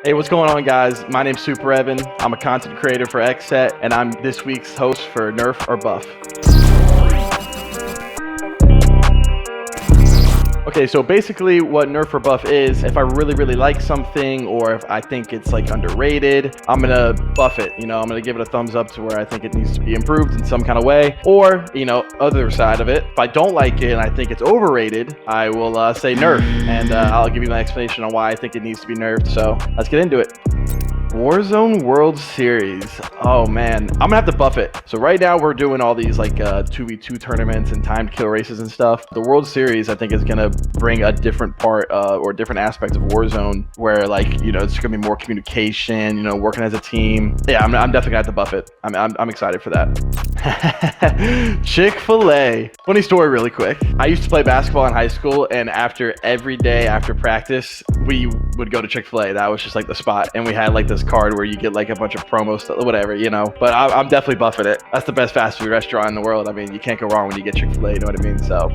Hey, what's going on, guys? My name's SuperEvan. I'm a content creator for XSET, and I'm this week's host for Nerf or Buff. Okay, so basically what Nerf or Buff is, if I really like something, or if I think it's like underrated, I'm gonna buff it. You know, I'm gonna give it a thumbs up to where I think it needs to be improved in some kind of way. Or, you know, other side of it, if I don't like it and I think it's overrated, I will say Nerf, and I'll give you my explanation on why I think it needs to be nerfed. So let's get into it. Warzone World Series. Oh man, I'm gonna have to buff it. So right now we're doing all these like 2v2 tournaments and timed kill races and stuff. The World Series I think is gonna bring a different part or different aspect of Warzone where, like, you know, it's gonna be more communication, you know, working as a team. Yeah, I'm definitely gonna have to buff it. I'm excited for that. Chick-fil-A. Funny story really quick. I used to play basketball in high school, and every day after practice we would go to Chick-fil-A. That was just like the spot, and we had like this card where you get like a bunch of promo stuff, whatever, you know. But I'm definitely buffing it. That's the best fast food restaurant in the world. I mean, you can't go wrong when you get Chick-fil-A, you know what I mean? So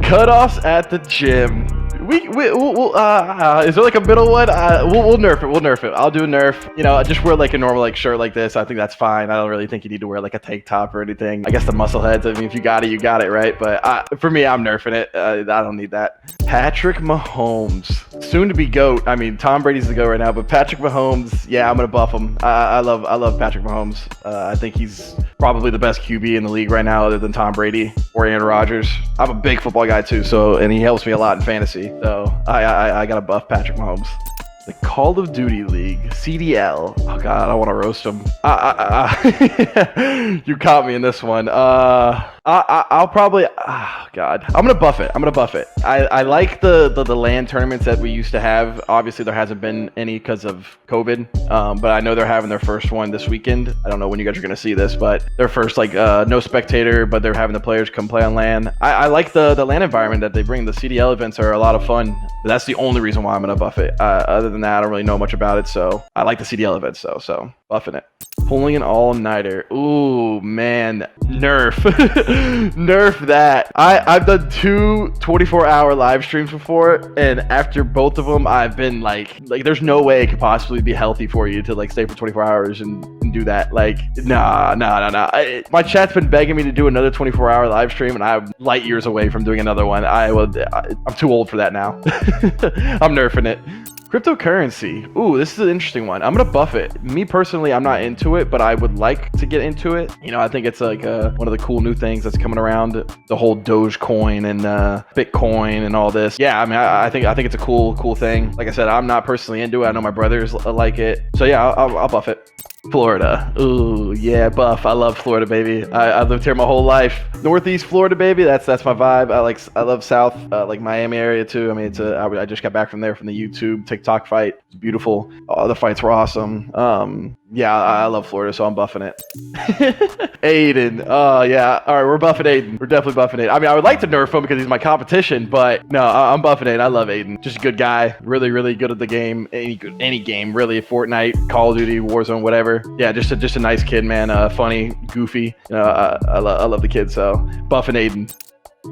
cutoffs at the gym. Is there like a middle one? We'll nerf it. We'll nerf it. I'll do a nerf. You know, just wear like a normal like shirt like this. I think that's fine. I don't really think you need to wear like a tank top or anything. I guess the muscle heads, I mean, if you got it, you got it, right? But for me, I'm nerfing it. I don't need that. Patrick Mahomes, soon to be GOAT. I mean, Tom Brady's the GOAT right now, but Patrick Mahomes, yeah, I'm gonna buff him. I love Patrick Mahomes. I think he's probably the best QB in the league right now, other than Tom Brady or Aaron Rodgers. I'm a big football guy too, and he helps me a lot in fantasy. So I gotta buff Patrick Mahomes. The Call of Duty League, CDL. Oh God, I want to roast him. You caught me in this one. I'll probably. Oh God, I'm gonna buff it. I like the LAN tournaments that we used to have. Obviously, there hasn't been any because of COVID. But I know they're having their first one this weekend. I don't know when you guys are gonna see this, but their first like no spectator, but they're having the players come play on LAN. I like the LAN environment that they bring. The CDL events are a lot of fun. But that's the only reason why I'm gonna buff it. Other than that, I don't really know much about it, so I like the CDL events though, so buffing it. Pulling an all-nighter. Ooh, man. Nerf. Nerf that. I've done 2 24-hour live streams before, and after both of them, I've been like there's no way it could possibly be healthy for you to like stay for 24 hours and do that. Like, nah. My chat's been begging me to do another 24-hour live stream, and I'm light years away from doing another one. I'm too old for that now. I'm nerfing it. Cryptocurrency. Ooh, this is an interesting one. I'm gonna buff it. Me personally, I'm not into it, but I would like to get into it. You know, I think it's like one of the cool new things that's coming around. The whole Dogecoin and Bitcoin and all this. Yeah, I mean, I think it's a cool thing. Like I said, I'm not personally into it. I know my brothers like it. So yeah, I'll buff it. Florida. Ooh, yeah, buff. I love Florida, baby. I lived here my whole life. Northeast Florida, baby. That's my vibe. I love South, like Miami area too. I mean, I just got back from there from the YouTube TikTok fight. It's beautiful. Oh, the fights were awesome. Yeah, I love Florida, so I'm buffing it. AYDAN. Oh, yeah. All right, we're buffing AYDAN. We're definitely buffing AYDAN. I mean, I would like to nerf him because he's my competition, but no, I'm buffing AYDAN. I love AYDAN. Just a good guy. Really good at the game. Any game, really. Fortnite, Call of Duty, Warzone, whatever. Yeah, just a nice kid, man. Funny, goofy. I love the kid, so buffing AYDAN.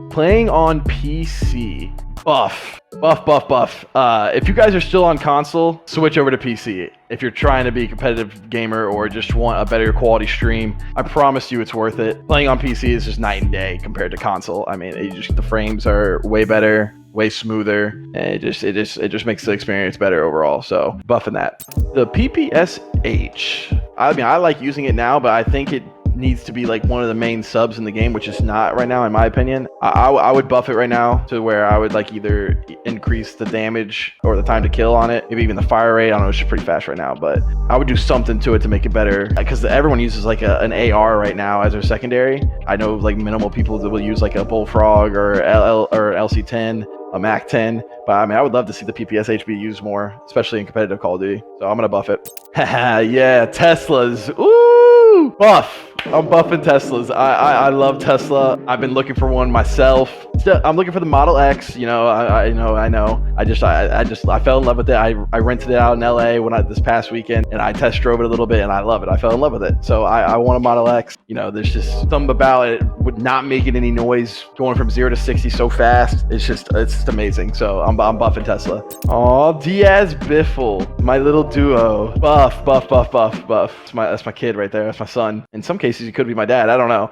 Playing on PC. Buff. If you guys are still on console, switch over to PC. If you're trying to be a competitive gamer or just want a better quality stream, I promise you it's worth it. Playing on PC is just night and day compared to console. I mean, the frames are way better, way smoother, and it just makes the experience better overall. So buffing that. The PPSH. I mean, I like using it now, but I think it needs to be like one of the main subs in the game, which is not right now in my opinion. I would buff it right now to where I would like either increase the damage or the time to kill on it, maybe even the fire rate. I don't know, it's just pretty fast right now, but I would do something to it to make it better, because everyone uses like an AR right now as their secondary. I know like minimal people that will use like a Bullfrog or LC10, a Mac 10, but I mean, I would love to see the PPSH be used more, especially in competitive Call of Duty. So I'm gonna buff it. Haha, yeah, Teslas. Ooh, buff. I'm buffing Teslas. I love Tesla. I've been looking for one myself. I'm looking for the Model X. You know, I know. I fell in love with it. I rented it out in LA this past weekend, and I test drove it a little bit, and I love it. I fell in love with it. So I want a Model X. You know, there's just something about it with not making any noise, going from 0 to 60 so fast. It's just amazing. So I'm buffing Tesla. Oh, DIAZ Biffle, my little duo. Buff. That's my kid right there. That's my son. In some cases, he could be my dad. I don't know.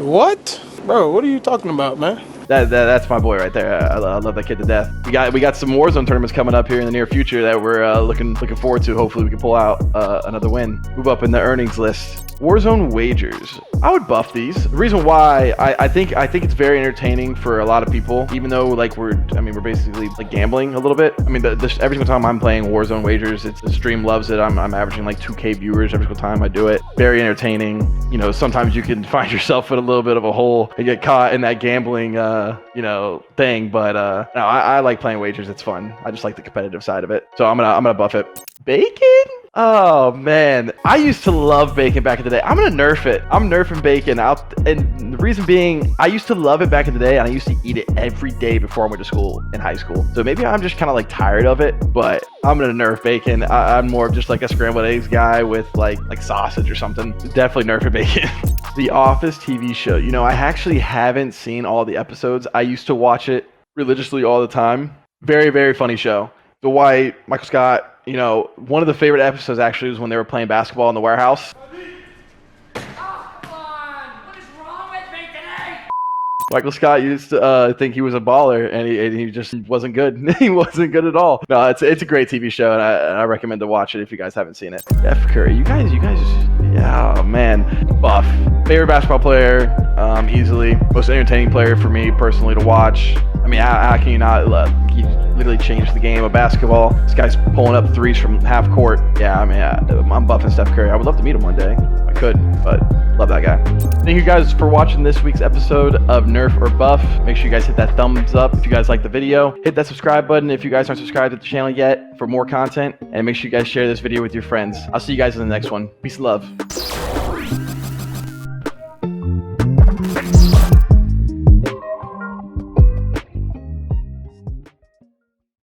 What? Bro, what are you talking about, man? That's my boy right there. I love that kid to death. We got some Warzone tournaments coming up here in the near future that we're looking forward to. Hopefully we can pull out another win. Move up in the earnings list. Warzone wagers. I would buff these. The reason why I think it's very entertaining for a lot of people, even though like we're basically like gambling a little bit. I mean, every single time I'm playing Warzone wagers, the stream loves it. I'm averaging like 2K viewers every single time I do it. Very entertaining. You know, sometimes you can find yourself in a little bit of a hole and get caught in that gambling thing, but no, I like playing wagers. It's fun. I just like the competitive side of it. So I'm gonna buff it. Bacon? Oh man, I used to love bacon back in the day. I'm gonna nerf it. I'm nerfing bacon out, and the reason being, I used to love it back in the day, and I used to eat it every day before I went to school in high school. So maybe I'm just kind of like tired of it, but I'm gonna nerf bacon. I'm more of just like a scrambled eggs guy with like sausage or something. Definitely nerfing bacon. The Office TV show. You know, I actually haven't seen all the episodes. I used to watch it religiously all the time. Very, very funny show. Dwight, Michael Scott. You know, one of the favorite episodes actually was when they were playing basketball in the warehouse. Oh, come on! What is wrong with me today? Michael Scott used to think he was a baller, and he just wasn't good. He wasn't good at all. No, it's a great TV show, and I recommend to watch it if you guys haven't seen it. Steph Curry, you guys, yeah, oh, man, buff. Favorite basketball player, easily. Most entertaining player for me personally to watch. I mean, how can you not? He literally changed the game of basketball. This guy's pulling up threes from half court. Yeah, I mean, I'm buffing Steph Curry. I would love to meet him one day. I could, but love that guy. Thank you guys for watching this week's episode of Nerf or Buff. Make sure you guys hit that thumbs up if you guys like the video. Hit that subscribe button if you guys aren't subscribed to the channel yet for more content. And make sure you guys share this video with your friends. I'll see you guys in the next one. Peace and love.